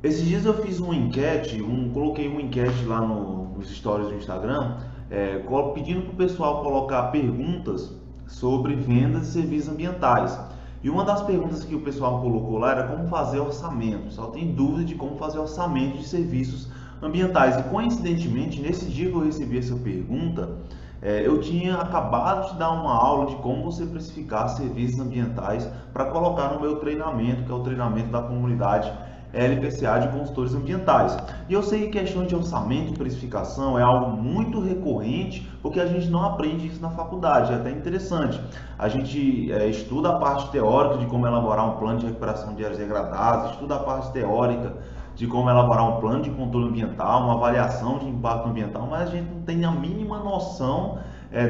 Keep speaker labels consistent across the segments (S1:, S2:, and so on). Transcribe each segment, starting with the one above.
S1: Esses dias eu fiz uma enquete, coloquei uma enquete lá nos stories do Instagram, pedindo para o pessoal colocar perguntas sobre vendas e serviços ambientais. E uma das perguntas que o pessoal colocou lá era como fazer orçamento. Só tem dúvida de como fazer orçamento de serviços ambientais. E coincidentemente, nesse dia que eu recebi essa pergunta, eu tinha acabado de dar uma aula de como você precificar serviços ambientais para colocar no meu treinamento, que é o treinamento da comunidade LPCA de consultores ambientais. E eu sei que questão de orçamento e precificação é algo muito recorrente, porque a gente não aprende isso na faculdade, é até interessante. A gente estuda a parte teórica de como elaborar um plano de recuperação de áreas degradadas, estuda a parte teórica de como elaborar um plano de controle ambiental, uma avaliação de impacto ambiental, mas a gente não tem a mínima noção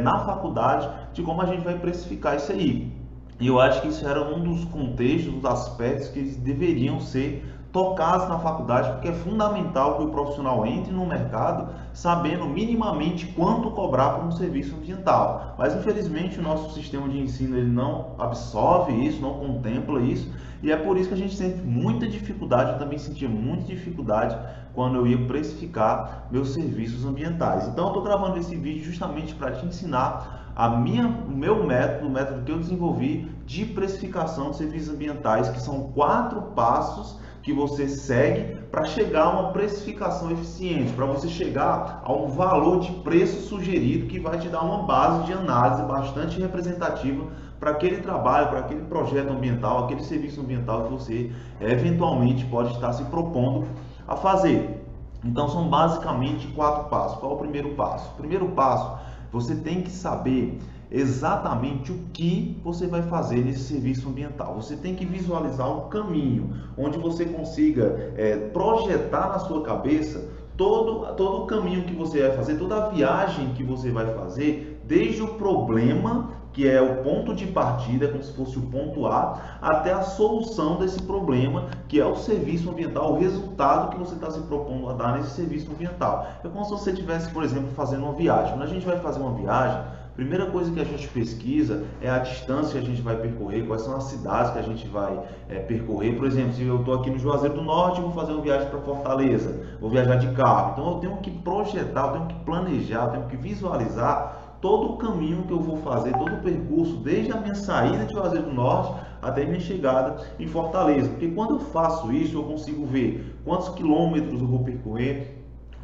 S1: na faculdade de como a gente vai precificar isso aí. E eu acho que isso era um dos contextos, dos aspectos que eles deveriam ser tocados na faculdade, porque é fundamental que o profissional entre no mercado sabendo minimamente quanto cobrar por um serviço ambiental. Mas infelizmente o nosso sistema de ensino ele não absorve isso, não contempla isso, e é por isso que a gente sente muita dificuldade, eu também sentia muita dificuldade quando eu ia precificar meus serviços ambientais. Então eu estou gravando esse vídeo justamente para te ensinar o meu método, o método que eu desenvolvi de precificação de serviços ambientais, que são 4 passos que você segue para chegar a uma precificação eficiente, para você chegar a um valor de preço sugerido que vai te dar uma base de análise bastante representativa para aquele trabalho, para aquele projeto ambiental, aquele serviço ambiental que você eventualmente pode estar se propondo a fazer. Então são basicamente 4 passos. Qual é o primeiro passo? O primeiro passo, você tem que saber exatamente o que você vai fazer nesse serviço ambiental. Você tem que visualizar um caminho onde você consiga projetar na sua cabeça todo o caminho que você vai fazer, toda a viagem que você vai fazer, desde o problema, que é o ponto de partida, como se fosse o ponto A, até a solução desse problema, que é o serviço ambiental, o resultado que você está se propondo a dar nesse serviço ambiental. É como se você estivesse, por exemplo, fazendo uma viagem. Quando a gente vai fazer uma viagem, a primeira coisa que a gente pesquisa é a distância que a gente vai percorrer, quais são as cidades que a gente vai percorrer. Por exemplo, se eu estou aqui no Juazeiro do Norte, vou fazer uma viagem para Fortaleza, vou viajar de carro. Então eu tenho que projetar, eu tenho que planejar, eu tenho que visualizar todo o caminho que eu vou fazer, todo o percurso, desde a minha saída de Juazeiro do Norte até a minha chegada em Fortaleza. Porque quando eu faço isso, eu consigo ver quantos quilômetros eu vou percorrer,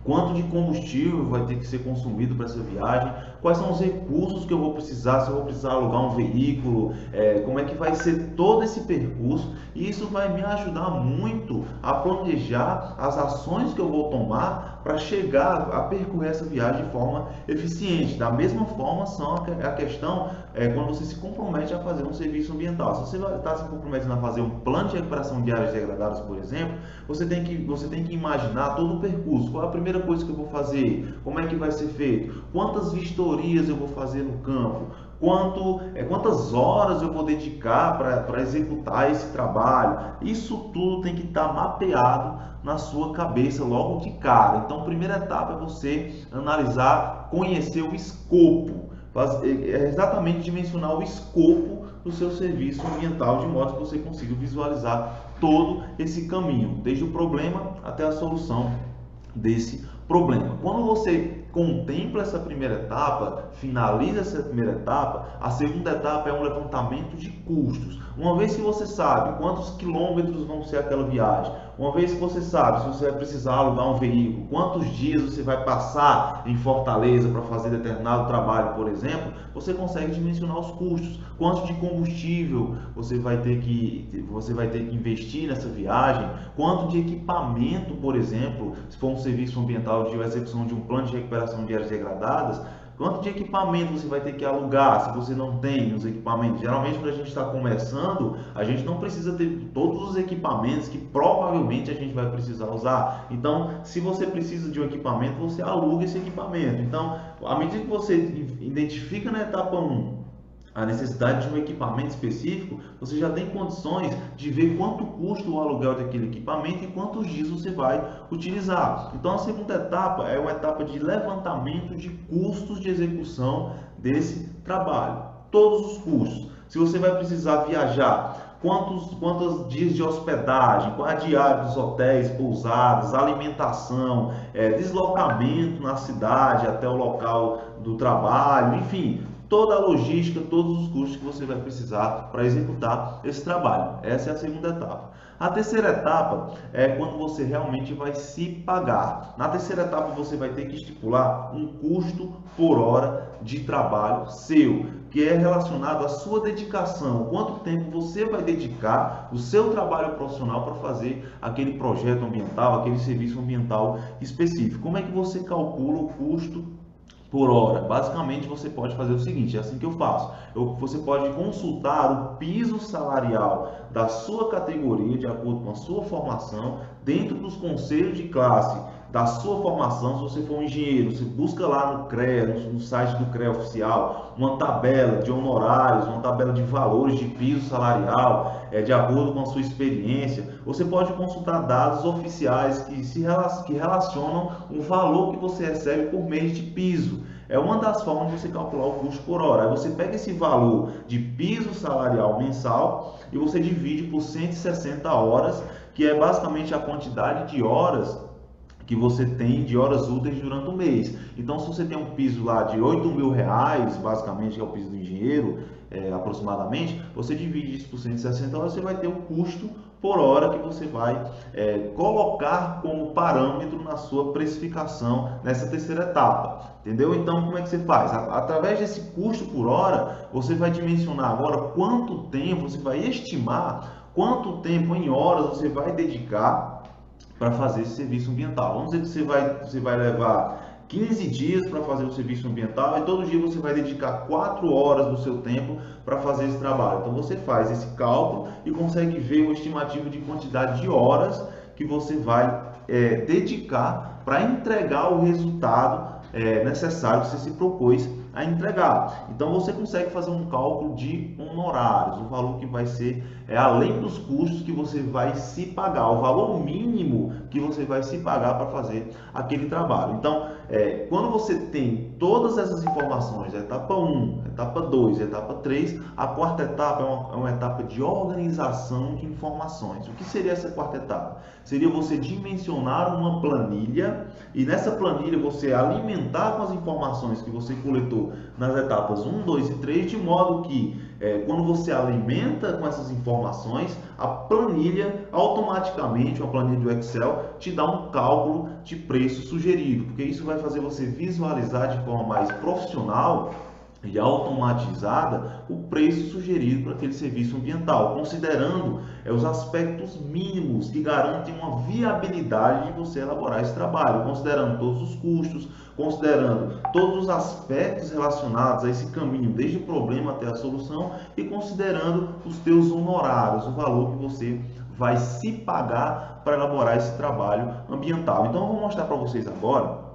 S1: quanto de combustível vai ter que ser consumido para essa viagem, quais são os recursos que eu vou precisar, se eu vou precisar alugar um veículo, como é que vai ser todo esse percurso, e isso vai me ajudar muito a planejar as ações que eu vou tomar para chegar a percorrer essa viagem de forma eficiente. Da mesma forma, a questão quando você se compromete a fazer um serviço ambiental. Se você vai estar se comprometendo a fazer um plano de recuperação de áreas degradadas, por exemplo, você tem que imaginar todo o percurso. Qual é a primeira coisa que eu vou fazer? Como é que vai ser feito? Quantas vistorias eu vou fazer no campo? Quantas horas eu vou dedicar para executar esse trabalho? Isso tudo tem que estar mapeado na sua cabeça logo de cara. Então, a primeira etapa é você analisar, conhecer o escopo, exatamente dimensionar o escopo do seu serviço ambiental, de modo que você consiga visualizar todo esse caminho, desde o problema até a solução desse problema. Quando você contempla essa primeira etapa, finaliza essa primeira etapa, a segunda etapa é um levantamento de custos. Uma vez que você sabe quantos quilômetros vão ser aquela viagem, uma vez que você sabe se você vai precisar alugar um veículo, quantos dias você vai passar em Fortaleza para fazer determinado trabalho, por exemplo, você consegue dimensionar os custos. Quanto de combustível você vai ter que investir nessa viagem, quanto de equipamento, por exemplo, se for um serviço ambiental de execução de um plano de recuperação de áreas degradadas, quanto de equipamento você vai ter que alugar se você não tem os equipamentos. Geralmente, quando a gente está começando, a gente não precisa ter todos os equipamentos que provavelmente a gente vai precisar usar. Então, se você precisa de um equipamento, você aluga esse equipamento. Então, à medida que você identifica na etapa 1 a necessidade de um equipamento específico, você já tem condições de ver quanto custa o aluguel daquele equipamento e quantos dias você vai utilizar. Então a segunda etapa é uma etapa de levantamento de custos de execução desse trabalho. Todos os custos. Se você vai precisar viajar, quantos dias de hospedagem, qual a diária dos hotéis, pousadas, alimentação, deslocamento na cidade até o local do trabalho, enfim, toda a logística, todos os custos que você vai precisar para executar esse trabalho. Essa é a segunda etapa. A terceira etapa é quando você realmente vai se pagar. Na terceira etapa você vai ter que estipular um custo por hora de trabalho seu, que é relacionado à sua dedicação, quanto tempo você vai dedicar o seu trabalho profissional para fazer aquele projeto ambiental, aquele serviço ambiental específico. Como é que você calcula o custo por hora? Basicamente você pode fazer o seguinte, é assim que eu faço. Você pode consultar o piso salarial da sua categoria, de acordo com a sua formação, dentro dos conselhos de classe da sua formação. Se você for um engenheiro, você busca lá no CREA, no site do CREA oficial, uma tabela de honorários, uma tabela de valores de piso salarial, de acordo com a sua experiência. Você pode consultar dados oficiais que relacionam o valor que você recebe por mês de piso. É uma das formas de você calcular o custo por hora. Aí você pega esse valor de piso salarial mensal e você divide por 160 horas, que é basicamente a quantidade de horas que você tem de horas úteis durante o mês. Então, se você tem um piso lá de R$8.000, basicamente, que é o piso do engenheiro, aproximadamente, você divide isso por 160 horas, você vai ter o custo por hora que você vai colocar como parâmetro na sua precificação nessa terceira etapa, entendeu? Então, como é que você faz? Através desse custo por hora, você vai dimensionar agora quanto tempo, você vai estimar quanto tempo em horas você vai dedicar para fazer esse serviço ambiental. Vamos dizer que você vai levar 15 dias para fazer o serviço ambiental e todo dia você vai dedicar 4 horas do seu tempo para fazer esse trabalho. Então você faz esse cálculo e consegue ver o estimativo de quantidade de horas que você vai dedicar para entregar o resultado necessário que você se propôs a entregar. Então você consegue fazer um cálculo de honorários, o valor que vai ser além dos custos que você vai se pagar, o valor mínimo que você vai se pagar para fazer aquele trabalho. Então, quando você tem todas essas informações, a etapa 1, a etapa 2, a etapa 3, a quarta etapa é uma etapa de organização de informações. O que seria essa quarta etapa? Seria você dimensionar uma planilha e nessa planilha você alimentar com as informações que você coletou nas etapas 1, 2 e 3, de modo que quando você alimenta com essas informações, a planilha automaticamente, uma planilha do Excel, te dá um cálculo de preço sugerido, porque isso vai fazer você visualizar de forma mais profissional e automatizada o preço sugerido para aquele serviço ambiental, considerando os aspectos mínimos que garantem uma viabilidade de você elaborar esse trabalho, considerando todos os custos, considerando todos os aspectos relacionados a esse caminho, desde o problema até a solução, e considerando os teus honorários, o valor que você vai se pagar para elaborar esse trabalho ambiental. Então eu vou mostrar para vocês agora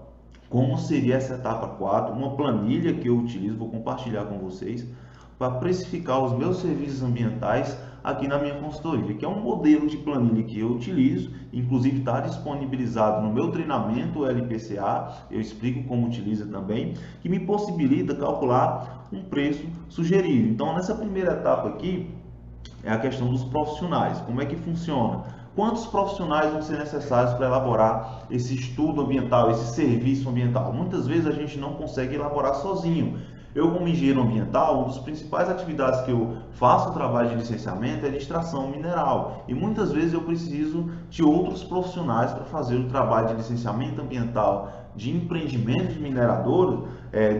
S1: como seria essa etapa 4, uma planilha que eu utilizo, vou compartilhar com vocês, para precificar os meus serviços ambientais aqui na minha consultoria, que é um modelo de planilha que eu utilizo, inclusive está disponibilizado no meu treinamento LPCA, eu explico como utiliza também, que me possibilita calcular um preço sugerido. Então, nessa primeira etapa aqui, é a questão dos profissionais, como é que funciona? Quantos profissionais vão ser necessários para elaborar esse estudo ambiental, esse serviço ambiental? Muitas vezes a gente não consegue elaborar sozinho. Eu, como engenheiro ambiental, uma das principais atividades que eu faço o trabalho de licenciamento é de extração mineral. E muitas vezes eu preciso de outros profissionais para fazer o trabalho de licenciamento ambiental, de empreendimento de minerador,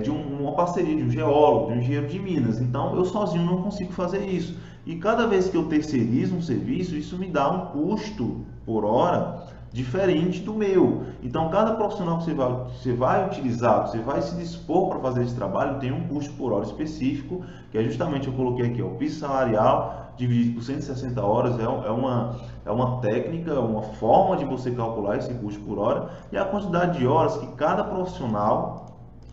S1: de uma parceria de um geólogo, de um engenheiro de minas. Então, eu sozinho não consigo fazer isso. E cada vez que eu terceirizo um serviço, isso me dá um custo por hora diferente do meu. Então, cada profissional que você vai utilizar, você vai se dispor para fazer esse trabalho, tem um custo por hora específico, que é justamente, eu coloquei aqui, o piso salarial dividido por 160 horas, é uma técnica, uma forma de você calcular esse custo por hora, e a quantidade de horas que cada profissional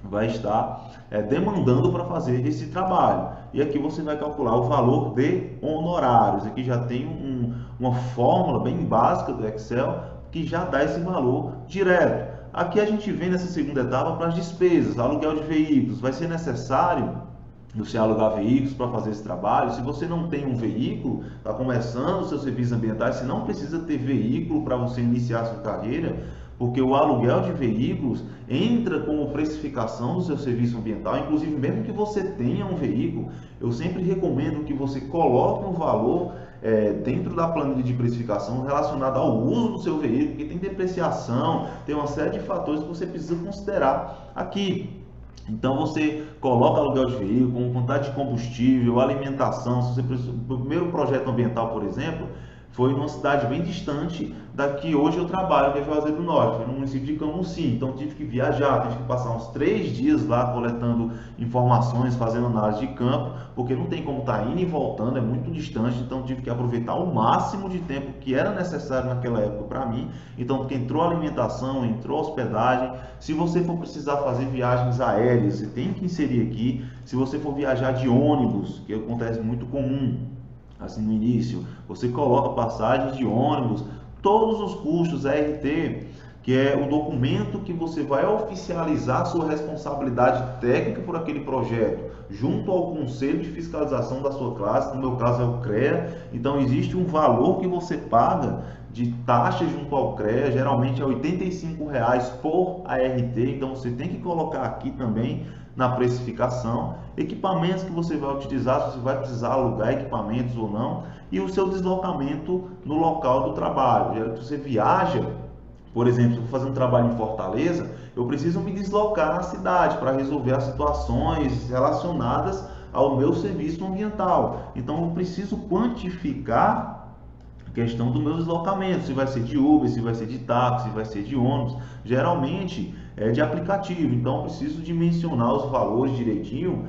S1: vai estar demandando para fazer esse trabalho. E aqui você vai calcular o valor de honorários. Aqui já tem uma fórmula bem básica do Excel que já dá esse valor direto. Aqui a gente vem nessa segunda etapa para as despesas, aluguel de veículos. Vai ser necessário você alugar veículos para fazer esse trabalho. Se você não tem um veículo, está começando os seus serviços ambientais, você não precisa ter veículo para você iniciar a sua carreira, porque o aluguel de veículos entra como precificação do seu serviço ambiental. Inclusive, mesmo que você tenha um veículo, eu sempre recomendo que você coloque um valor dentro da planilha de precificação relacionado ao uso do seu veículo, porque tem depreciação, tem uma série de fatores que você precisa considerar aqui. Então você coloca aluguel de veículo, quantidade de combustível, alimentação. Se você precisa, o primeiro projeto ambiental, por exemplo, foi numa cidade bem distante da que hoje eu trabalho, que é Juazeiro do Norte, foi no município de Camusim. Então tive que viajar, tive que passar uns 3 dias lá coletando informações, fazendo análise de campo, porque não tem como estar indo e voltando, é muito distante. Então tive que aproveitar o máximo de tempo que era necessário naquela época para mim. Então, porque entrou alimentação, entrou hospedagem. Se você for precisar fazer viagens aéreas, você tem que inserir aqui. Se você for viajar de ônibus, que acontece muito comum, assim no início, você coloca passagens de ônibus, todos os custos, RT, que é o documento que você vai oficializar sua responsabilidade técnica por aquele projeto, junto ao Conselho de Fiscalização da sua classe, no meu caso é o CREA. Então existe um valor que você paga de taxa junto ao CREA, geralmente é R$ 85 por ART, então você tem que colocar aqui também na precificação, equipamentos que você vai utilizar, se você vai precisar alugar equipamentos ou não, e o seu deslocamento no local do trabalho. Se você viaja, por exemplo, se eu vou fazer um trabalho em Fortaleza, eu preciso me deslocar na cidade para resolver as situações relacionadas ao meu serviço ambiental. Então eu preciso quantificar a questão do meu deslocamento, se vai ser de Uber, se vai ser de táxi, se vai ser de ônibus. Geralmente é de aplicativo, então eu preciso dimensionar os valores direitinho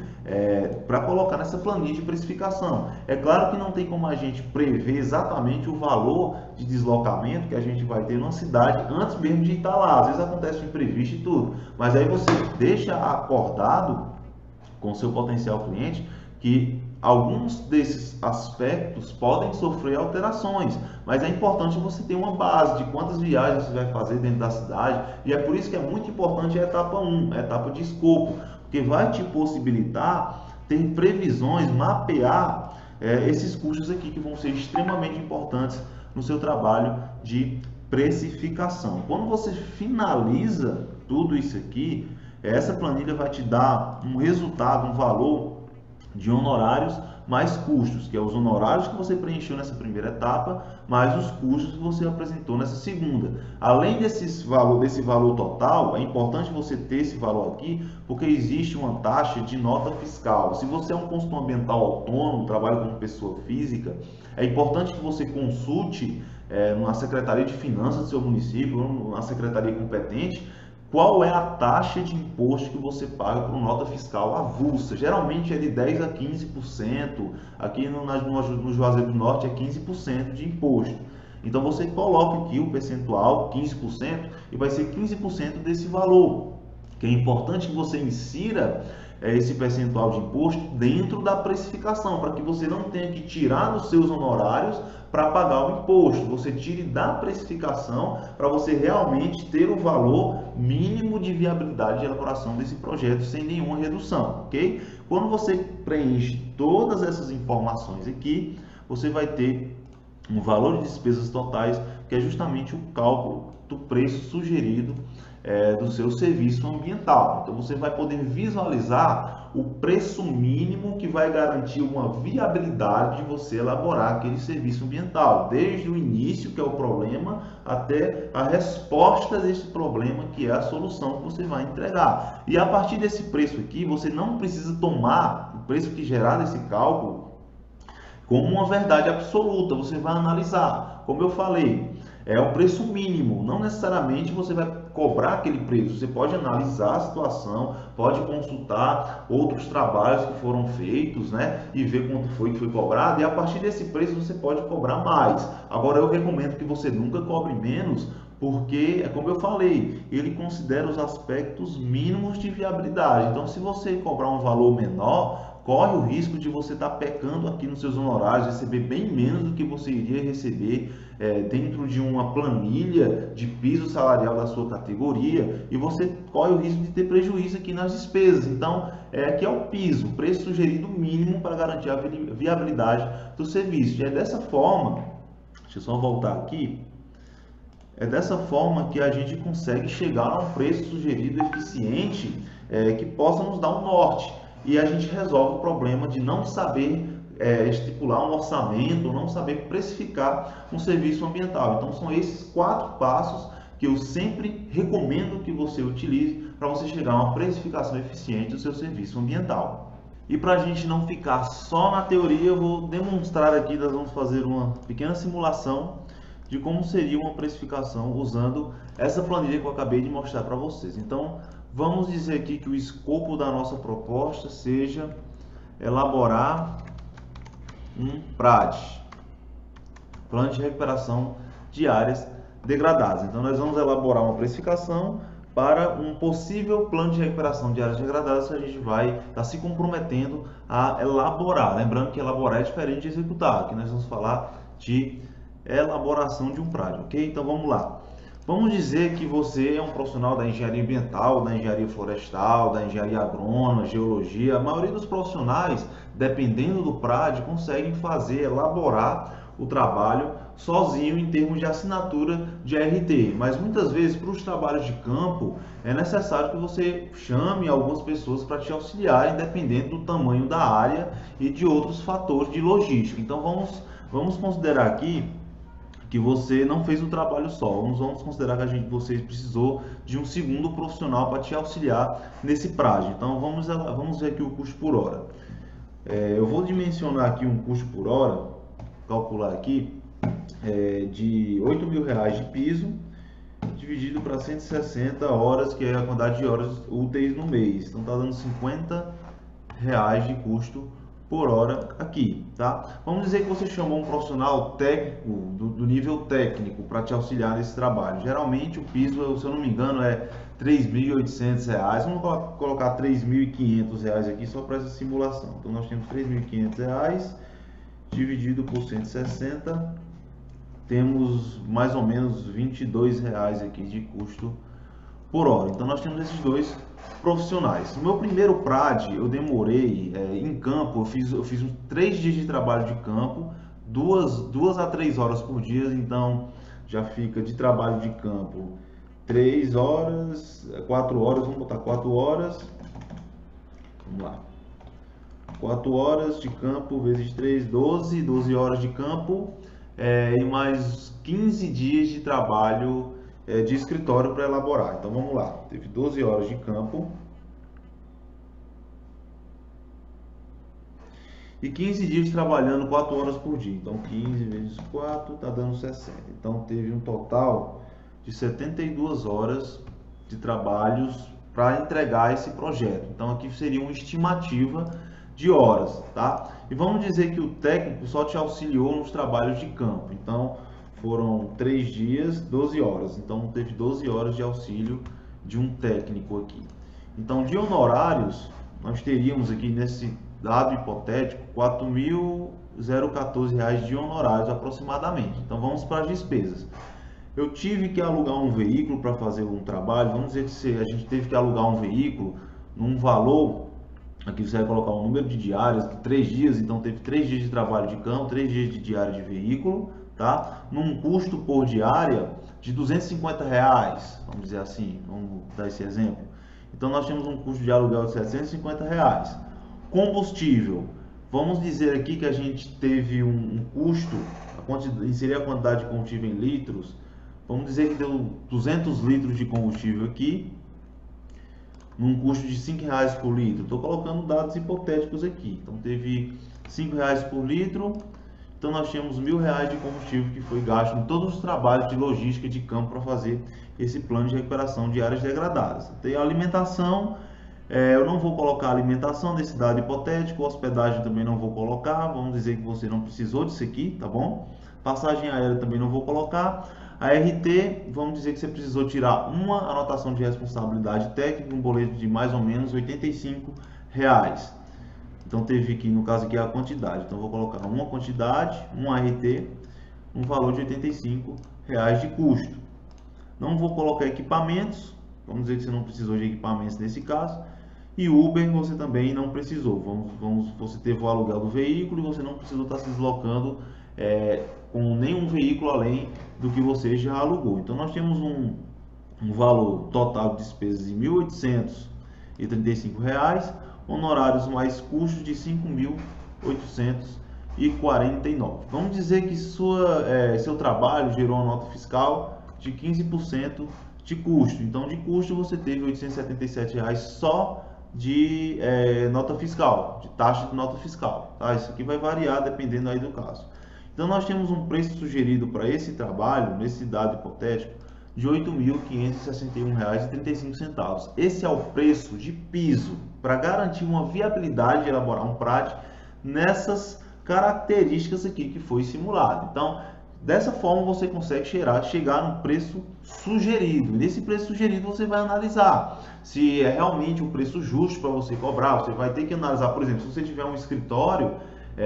S1: para colocar nessa planilha de precificação. É claro que não tem como a gente prever exatamente o valor de deslocamento que a gente vai ter numa cidade antes mesmo de estar lá. Às vezes acontece um imprevisto e tudo, mas aí você deixa acordado com o seu potencial cliente que alguns desses aspectos podem sofrer alterações, mas é importante você ter uma base de quantas viagens você vai fazer dentro da cidade, e é por isso que é muito importante a etapa 1, a etapa de escopo, porque vai te possibilitar ter previsões, mapear esses custos aqui que vão ser extremamente importantes no seu trabalho de precificação. Quando você finaliza tudo isso aqui, essa planilha vai te dar um resultado, um valor de honorários mais custos, que é os honorários que você preencheu nessa primeira etapa, mais os custos que você apresentou nessa segunda. Além desse valor total, é importante você ter esse valor aqui, porque existe uma taxa de nota fiscal. Se você é um consultor ambiental autônomo, trabalha como pessoa física, é importante que você consulte na Secretaria de Finanças do seu município, na secretaria competente, qual é a taxa de imposto que você paga por nota fiscal avulsa. Geralmente é de 10% a 15%, aqui no Juazeiro do Norte é 15% de imposto. Então você coloca aqui o percentual, 15%, e vai ser 15% desse valor, que é importante que você insira esse percentual de imposto dentro da precificação, para que você não tenha que tirar dos seus honorários para pagar o imposto. Você tire da precificação para você realmente ter o valor mínimo de viabilidade de elaboração desse projeto sem nenhuma redução, ok? Quando você preenche todas essas informações aqui, você vai ter um valor de despesas totais, que é justamente o cálculo do preço sugerido do seu serviço ambiental. Então você vai poder visualizar o preço mínimo que vai garantir uma viabilidade de você elaborar aquele serviço ambiental, desde o início, que é o problema, até a resposta desse problema, que é a solução que você vai entregar. E a partir desse preço aqui, você não precisa tomar o preço que gerar desse cálculo como uma verdade absoluta. Você vai analisar, como eu falei, é o preço mínimo, não necessariamente você vai cobrar aquele preço. Você pode analisar a situação, pode consultar outros trabalhos que foram feitos, né, e ver quanto foi que foi cobrado, e a partir desse preço você pode cobrar mais. Agora eu recomendo que você nunca cobre menos, porque é como eu falei, ele considera os aspectos mínimos de viabilidade. Então, se você cobrar um valor menor, corre o risco de você estar pecando aqui nos seus honorários, receber bem menos do que você iria receber dentro de uma planilha de piso salarial da sua categoria, e você corre o risco de ter prejuízo aqui nas despesas. Então, aqui é o piso, preço sugerido mínimo para garantir a viabilidade do serviço. E é dessa forma, deixa eu só voltar aqui, é dessa forma que a gente consegue chegar a um preço sugerido eficiente que possa nos dar um norte. E a gente resolve o problema de não saber estipular um orçamento, não saber precificar um serviço ambiental. Então são esses 4 passos que eu sempre recomendo que você utilize para você chegar a uma precificação eficiente do seu serviço ambiental. E para a gente não ficar só na teoria, eu vou demonstrar aqui, nós vamos fazer uma pequena simulação de como seria uma precificação usando essa planilha que eu acabei de mostrar para vocês. Então, vamos dizer aqui que o escopo da nossa proposta seja elaborar um PRAD, Plano de Recuperação de Áreas Degradadas. Então, nós vamos elaborar uma precificação para um possível plano de recuperação de áreas degradadas que a gente vai estar se comprometendo a elaborar. Lembrando que elaborar é diferente de executar. Aqui nós vamos falar de elaboração de um PRAD, ok? Então vamos lá. Vamos dizer que você é um profissional da engenharia ambiental, da engenharia florestal, da engenharia agrônoma, geologia. A maioria dos profissionais, dependendo do PRAD, conseguem elaborar o trabalho sozinho em termos de assinatura de RT. Mas muitas vezes, para os trabalhos de campo, é necessário que você chame algumas pessoas para te auxiliarem, dependendo do tamanho da área e de outros fatores de logística. Então vamos considerar aqui que você não fez o trabalho só. Vamos considerar que você precisou de um segundo profissional para te auxiliar nesse prazo. Então vamos ver aqui o custo por hora. Eu vou dimensionar aqui um custo por hora, calcular aqui, de R$8.000 de piso, dividido para 160 horas, que é a quantidade de horas úteis no mês. Então está dando R$50 de custo por hora aqui, tá? Vamos dizer que você chamou um profissional técnico, do nível técnico, para te auxiliar nesse trabalho. Geralmente o piso, se eu não me engano, é R$3.800. Vamos colocar R$3.500 aqui só para essa simulação. Então nós temos R$3.500 dividido por 160, temos mais ou menos R$22 aqui de custo por hora. Então nós temos esses dois profissionais. No meu primeiro PRAD, eu demorei em campo, eu fiz 3 dias de trabalho de campo, 2 a 3 horas por dia. Então já fica de trabalho de campo 3 horas, 4 horas, vamos botar 4 horas, vamos lá, 4 horas de campo vezes 3, 12 horas de campo, e mais 15 dias de trabalho de escritório para elaborar. Então vamos lá, teve 12 horas de campo e 15 dias trabalhando 4 horas por dia. Então 15 vezes 4 está dando 60. Então teve um total de 72 horas de trabalhos para entregar esse projeto. Então aqui seria uma estimativa de horas, tá? E vamos dizer que o técnico só te auxiliou nos trabalhos de campo. Então foram 3 dias, 12 horas. Então teve 12 horas de auxílio de um técnico aqui. Então de honorários, nós teríamos aqui nesse dado hipotético R$4.014 de honorários aproximadamente. Então vamos para as despesas. Eu tive que alugar um veículo para fazer um trabalho. Vamos dizer que a gente teve que alugar um veículo num valor, aqui você vai colocar um número de diárias, 3 dias, então teve 3 dias de trabalho de campo, 3 dias de diária de veículo, tá? Num custo por diária de R$250, vamos dizer assim, vamos dar esse exemplo. Então nós temos um custo de aluguel de R$750. Combustível, vamos dizer aqui que a gente teve um custo, inserir a quantidade de combustível em litros, vamos dizer que deu 200 litros de combustível aqui, num custo de R$5 por litro. Estou colocando dados hipotéticos aqui. Então teve R$5 por litro. Então nós tínhamos R$1.000 de combustível que foi gasto em todos os trabalhos de logística de campo para fazer esse plano de recuperação de áreas degradadas. Tem a alimentação, eu não vou colocar alimentação nesse dado hipotético, hospedagem também não vou colocar, vamos dizer que você não precisou disso aqui, tá bom? Passagem aérea também não vou colocar. A RT, vamos dizer que você precisou tirar uma anotação de responsabilidade técnica, um boleto de mais ou menos R$85. Então teve aqui, no caso aqui, a quantidade. Então vou colocar uma quantidade, um ART, um valor de R$ 85 de custo. Não vou colocar equipamentos, vamos dizer que você não precisou de equipamentos nesse caso. E Uber você também não precisou. Você teve o aluguel do veículo e você não precisou estar se deslocando com nenhum veículo além do que você já alugou. Então nós temos um valor total de despesas de R$ 1.835, honorários mais custos de R$ 5.849. Vamos dizer que seu trabalho gerou uma nota fiscal de 15% de custo. Então de custo você teve R$ 877 só de nota fiscal, de taxa de nota fiscal, tá? Isso aqui vai variar dependendo aí do caso. Então nós temos um preço sugerido para esse trabalho, nesse dado hipotético, de R$ 8.561,35. Esse é o preço de piso para garantir uma viabilidade de elaborar um PRAD nessas características aqui que foi simulado. Então, dessa forma você consegue chegar no preço sugerido. Nesse preço sugerido você vai analisar se é realmente um preço justo para você cobrar. Você vai ter que analisar, por exemplo, se você tiver um escritório,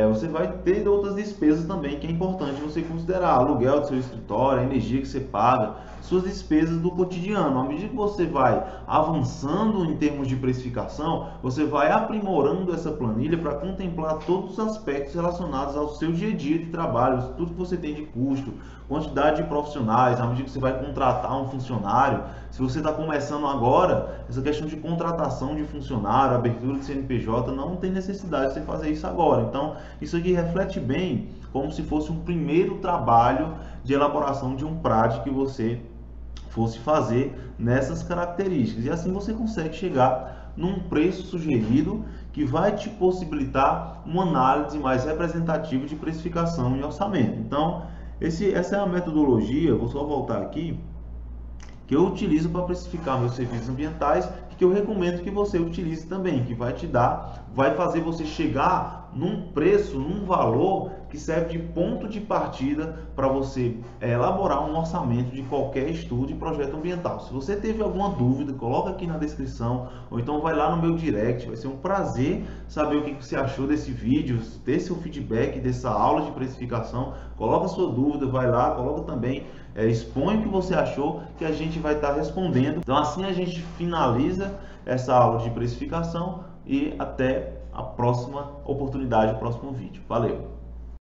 S1: você vai ter outras despesas também que é importante você considerar. Aluguel do seu escritório, a energia que você paga, suas despesas do cotidiano. À medida que você vai avançando em termos de precificação, você vai aprimorando essa planilha para contemplar todos os aspectos relacionados ao seu dia a dia de trabalho, tudo que você tem de custo, quantidade de profissionais, à medida que você vai contratar um funcionário. Se você está começando agora, essa questão de contratação de funcionário, abertura de CNPJ, não tem necessidade de você fazer isso agora. Então, isso aqui reflete bem como se fosse um primeiro trabalho de elaboração de um PRAD que você fosse fazer nessas características. E assim você consegue chegar num preço sugerido que vai te possibilitar uma análise mais representativa de precificação e orçamento. Então, essa é a metodologia, vou só voltar aqui, que eu utilizo para precificar meus serviços ambientais e que eu recomendo que você utilize também, que vai fazer você chegar num preço, num valor que serve de ponto de partida para você elaborar um orçamento de qualquer estudo e projeto ambiental. Se você teve alguma dúvida, coloca aqui na descrição, ou então vai lá no meu direct. Vai ser um prazer saber o que você achou desse vídeo, ter seu feedback dessa aula de precificação. Coloca sua dúvida, vai lá, coloca também, expõe o que você achou, que a gente vai estar respondendo. Então assim a gente finaliza essa aula de precificação e até a próxima oportunidade, o próximo vídeo. Valeu!